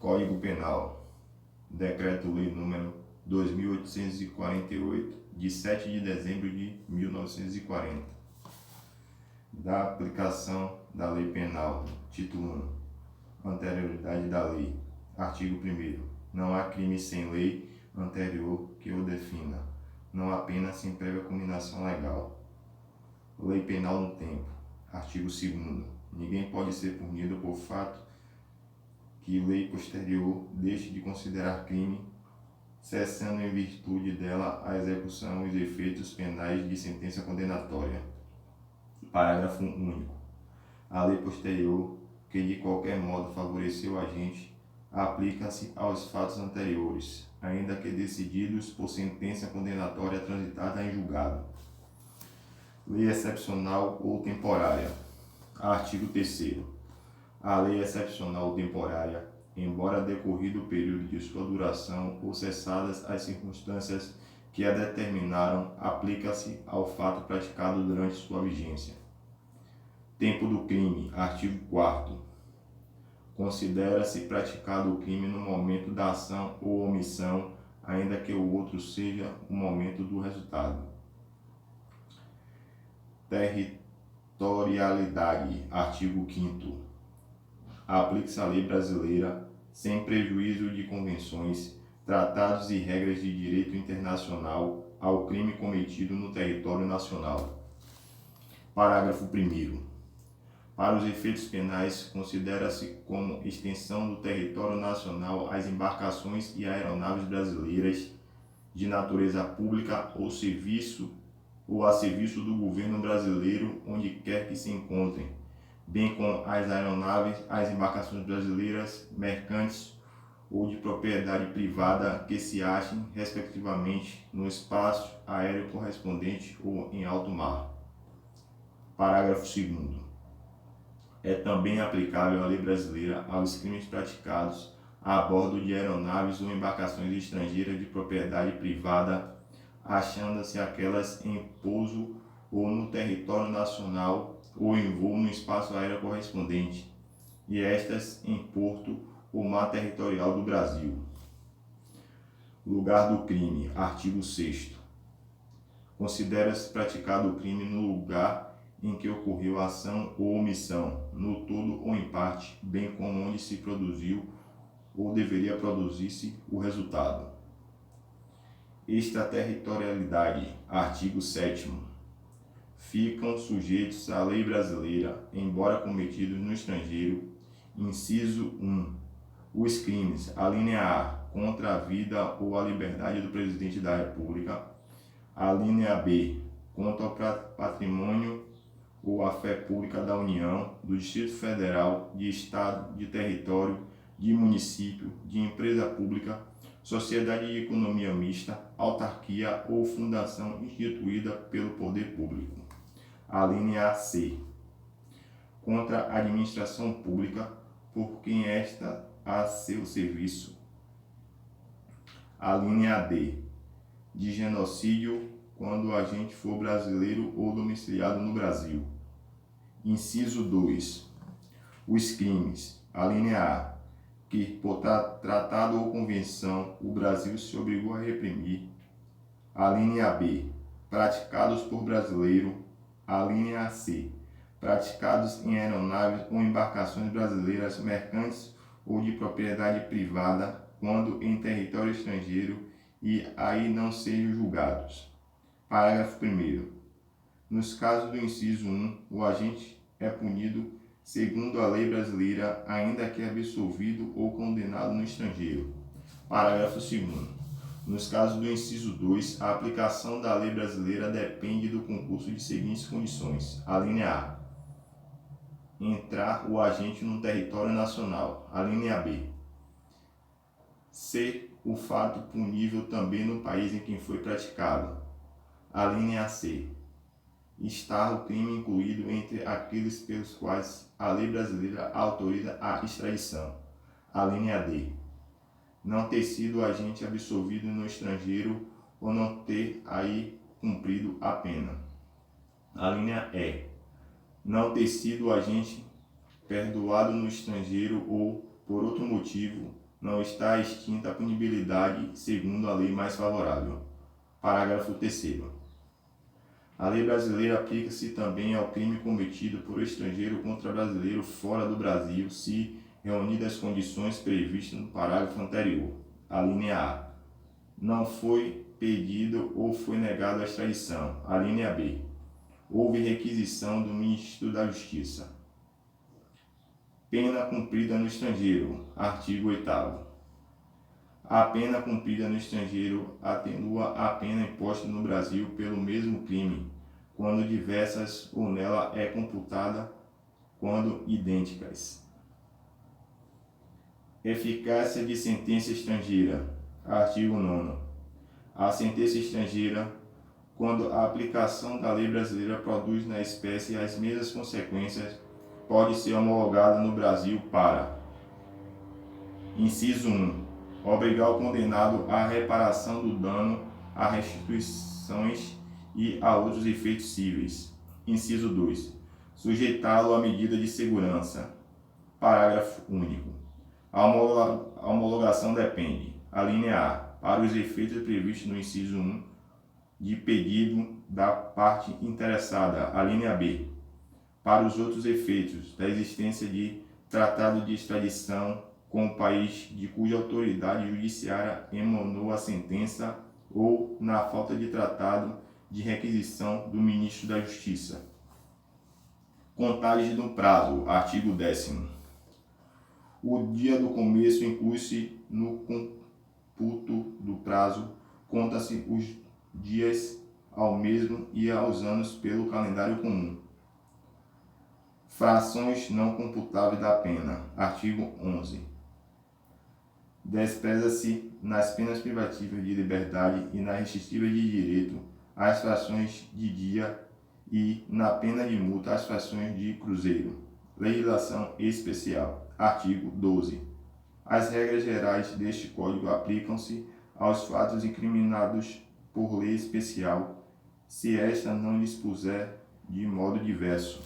Código Penal, Decreto-Lei número 2848, de 7 de dezembro de 1940. Da aplicação da Lei Penal. Título 1. Anterioridade da lei. Artigo 1º. Não há crime sem lei anterior que o defina. Não há pena sem prévia combinação legal. Lei Penal no tempo. Artigo 2º. Ninguém pode ser punido por fato que lei posterior deixe de considerar crime, cessando em virtude dela a execução e os efeitos penais de sentença condenatória. Parágrafo único. A lei posterior, que de qualquer modo favoreceu o agente, aplica-se aos fatos anteriores, ainda que decididos por sentença condenatória transitada em julgado. Lei excepcional ou temporária. Artigo 3º. A lei excepcional ou temporária, embora decorrido o período de sua duração ou cessadas as circunstâncias que a determinaram, aplica-se ao fato praticado durante sua vigência. Tempo do crime. Artigo 4º. Considera-se praticado o crime no momento da ação ou omissão, ainda que o outro seja o momento do resultado. Territorialidade. Artigo 5º. Aplica-se a lei brasileira sem prejuízo de convenções, tratados e regras de direito internacional ao crime cometido no território nacional. Parágrafo 1º. Para os efeitos penais, considera-se como extensão do território nacional as embarcações e aeronaves brasileiras de natureza pública ou a serviço do governo brasileiro onde quer que se encontrem, bem como as aeronaves, as embarcações brasileiras, mercantes ou de propriedade privada que se achem, respectivamente, no espaço aéreo correspondente ou em alto mar. Parágrafo 2º. É também aplicável a lei brasileira aos crimes praticados a bordo de aeronaves ou embarcações estrangeiras de propriedade privada, achando-se aquelas em pouso ou no território nacional ou em voo no espaço aéreo correspondente, e estas em porto ou mar territorial do Brasil. Lugar do crime. Artigo 6º. Considera-se praticado o crime no lugar em que ocorreu a ação ou omissão, no todo ou em parte, bem como onde se produziu ou deveria produzir-se o resultado. Extraterritorialidade. Artigo 7º. Ficam sujeitos à lei brasileira, embora cometidos no estrangeiro. Inciso 1. Os crimes, alínea A, contra a vida ou a liberdade do Presidente da República. Alínea B, contra o patrimônio ou a fé pública da União, do Distrito Federal, de Estado, de território, de município, de empresa pública, sociedade de economia mista, autarquia ou fundação instituída pelo poder público. Alínea C. Contra a administração pública, por quem esta a seu serviço. Alínea D. De genocídio, quando o agente for brasileiro ou domiciliado no Brasil. Inciso 2. Os crimes. Alínea A. Que, por tratado ou convenção, o Brasil se obrigou a reprimir. Alínea B. Praticados por brasileiro. Alínea C. Praticados em aeronaves ou embarcações brasileiras mercantes ou de propriedade privada, quando em território estrangeiro, e aí não sejam julgados. Parágrafo 1º. Nos casos do inciso 1, o agente é punido segundo a lei brasileira, ainda que absolvido ou condenado no estrangeiro. Parágrafo 2º. Nos casos do inciso 2, a aplicação da lei brasileira depende do concurso de seguintes condições. Alínea A. Entrar o agente no território nacional. Alínea B. Ser o fato punível também no país em que foi praticado. Alínea C. Estar o crime incluído entre aqueles pelos quais a lei brasileira autoriza a extradição. Alínea D. Não ter sido agente absolvido no estrangeiro ou não ter aí cumprido a pena. Alínea E. Não ter sido agente perdoado no estrangeiro ou, por outro motivo, não está extinta a punibilidade segundo a lei mais favorável. Parágrafo 3º. A lei brasileira aplica-se também ao crime cometido por estrangeiro contra brasileiro fora do Brasil, se reunidas as condições previstas no parágrafo anterior. A linha A. Não foi pedido ou foi negado a extradição. A linha B. Houve requisição do Ministro da Justiça. Pena cumprida no estrangeiro. Artigo 8º. A pena cumprida no estrangeiro atenua a pena imposta no Brasil pelo mesmo crime, quando diversas ou nela é computada quando idênticas. Eficácia de sentença estrangeira. Artigo 9º. A sentença estrangeira, quando a aplicação da lei brasileira produz na espécie as mesmas consequências, pode ser homologada no Brasil para: inciso 1. Obrigar o condenado à reparação do dano, a restituições e a outros efeitos cíveis. Inciso 2. Sujeitá-lo à medida de segurança. Parágrafo único. A homologação depende: a linha A, para os efeitos previstos no inciso 1, de pedido da parte interessada. A linha B, para os outros efeitos da existência de tratado de extradição com o país de cuja autoridade judiciária emanou a sentença ou na falta de tratado de requisição do Ministro da Justiça. Contagem do prazo. Artigo 10º. O dia do começo inclui-se no computo do prazo, conta-se os dias ao mesmo e aos anos pelo calendário comum. Frações não computáveis da pena. Artigo 11. Despreza-se nas penas privativas de liberdade e nas restritivas de direito as frações de dia e, na pena de multa, as frações de cruzeiro. Legislação especial. Artigo 12. As regras gerais deste Código aplicam-se aos fatos incriminados por lei especial, se esta não dispuser de modo diverso.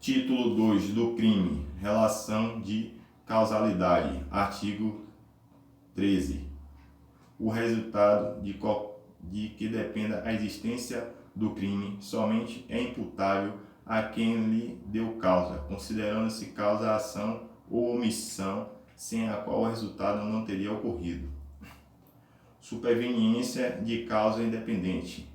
Título 2 do crime. Relação de causalidade. Artigo 13. O resultado de que dependa a existência do crime somente é imputável a quem lhe deu causa, considerando-se causa a ação ou omissão sem a qual o resultado não teria ocorrido. Superveniência de causa independente.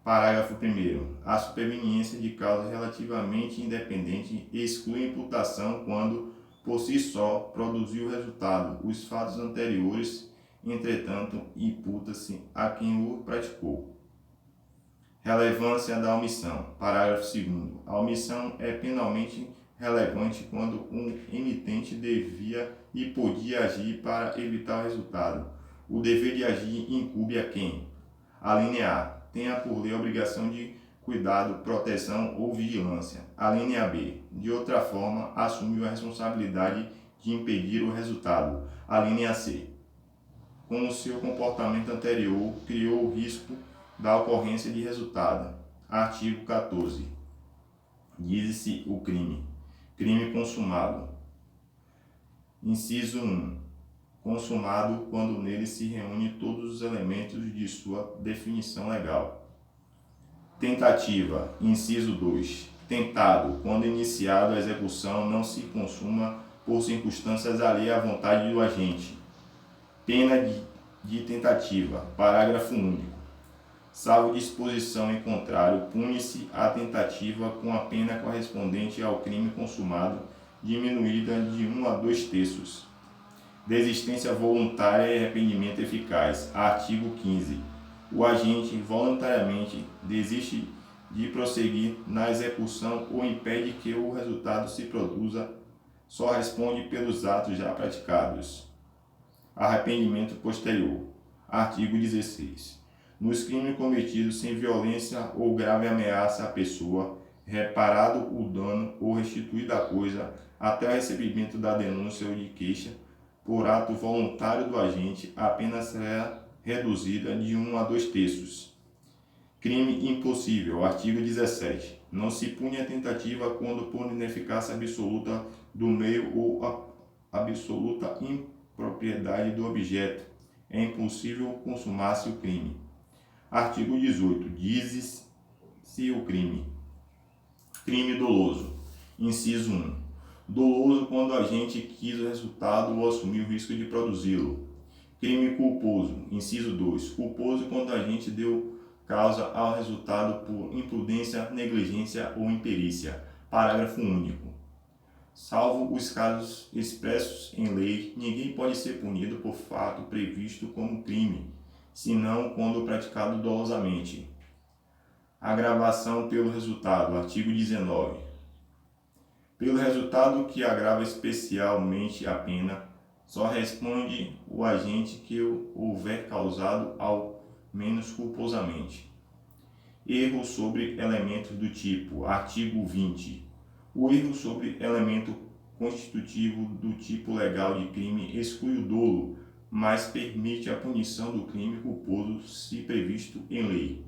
Parágrafo 1º. A superveniência de causa relativamente independente exclui imputação quando, por si só, produziu o resultado. Os fatos anteriores, entretanto, imputa-se a quem o praticou. Relevância da omissão. Parágrafo 2º. A omissão é penalmente relevante quando um emitente devia e podia agir para evitar o resultado. O dever de agir incumbe a quem? A linha A. Tenha por lei a obrigação de cuidado, proteção ou vigilância. A linha B. De outra forma, assumiu a responsabilidade de impedir o resultado. A linha C. Com o seu comportamento anterior, criou o risco da ocorrência de resultado. Artigo 14. Diz-se o crime. Crime consumado. Inciso 1. Consumado quando nele se reúnem todos os elementos de sua definição legal. Tentativa. Inciso 2. Tentado, quando iniciado a execução não se consuma por circunstâncias alheias à vontade do agente. Pena de tentativa. Parágrafo único. Salvo disposição em contrário, pune-se a tentativa com a pena correspondente ao crime consumado, diminuída de 1 a 2/3. Desistência voluntária e arrependimento eficaz. Artigo 15. O agente voluntariamente desiste de prosseguir na execução ou impede que o resultado se produza, só responde pelos atos já praticados. Arrependimento posterior. Artigo 16. Nos crimes cometidos sem violência ou grave ameaça à pessoa, reparado o dano ou restituída a coisa até o recebimento da denúncia ou de queixa, por ato voluntário do agente, a pena será reduzida de 1 a 2/3. Crime impossível. Artigo 17. Não se pune a tentativa quando por ineficácia absoluta do meio ou absoluta impropriedade do objeto. É impossível consumar-se o crime. Artigo 18. Diz-se o crime. Crime doloso. Inciso 1. Doloso quando o agente quis o resultado ou assumiu o risco de produzi-lo. Crime culposo. Inciso 2. Culposo quando o agente deu causa ao resultado por imprudência, negligência ou imperícia. Parágrafo único. Salvo os casos expressos em lei, ninguém pode ser punido por fato previsto como crime, senão quando praticado dolosamente. Agravação pelo resultado. Artigo 19. Pelo resultado que agrava especialmente a pena, só responde o agente que o houver causado ao menos culposamente. Erro sobre elementos do tipo. Artigo 20. O erro sobre elemento constitutivo do tipo legal de crime exclui o dolo, mas permite a punição do crime culposo se previsto em lei.